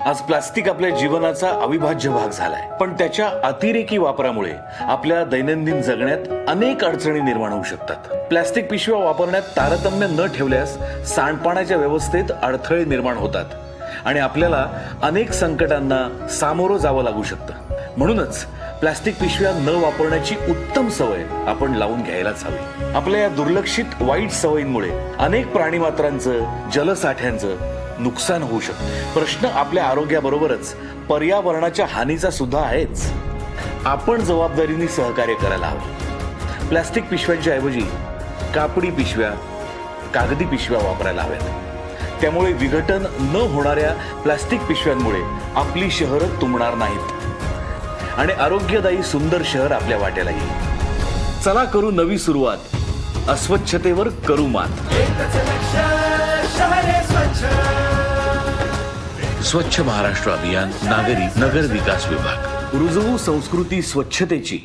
आज प्लास्टिक आपल्या जीवनाचा अविभाज्य भाग झालाय, पण त्याच्या अतिरेकी वापरामुळे आपल्या दैनंदिन जगण्यात अनेक अडचणी निर्माण होऊ शकतात. प्लास्टिक पिशव्या वापरण्यात तारतम्य न ठेवल्यास सांडपाण्याच्या व्यवस्थेत अडथळे निर्माण होतात आणि आपल्याला अनेक संकटांना सामोरं जावं लागू शकतं. म्हणूनच प्लास्टिक पिशव्या न वापरण्याची उत्तम सवय आपण लावून घ्यायलाच हवी. आपल्या या दुर्लक्षित वाईट सवयींमुळे अनेक प्राणीमात्रांचं, जलसाठ्यांचं नुकसान होऊ शकतं. प्रश्न आपल्या आरोग्याबरोबरच पर्यावरणाच्या हानीचा सुद्धा आहेच. आपण जबाबदारीने सहकार्य करायला हवं. प्लास्टिक पिशव्यांच्या ऐवजी कापडी पिशव्या, कागदी पिशव्या वापरायला हव्यात. त्यामुळे विघटन न होणाऱ्या प्लास्टिक पिशव्यांमुळे आपली शहरं तुंबणार नाहीत आणि आरोग्यदायी सुंदर शहर आपल्या वाट्याला येईल. चला करू नवी सुरुवात. अस्वच्छतेवर करू मात. स्वच्छ महाराष्ट्र अभियान, नागरी नगर विकास विभाग. रुजवू संस्कृती स्वच्छतेची.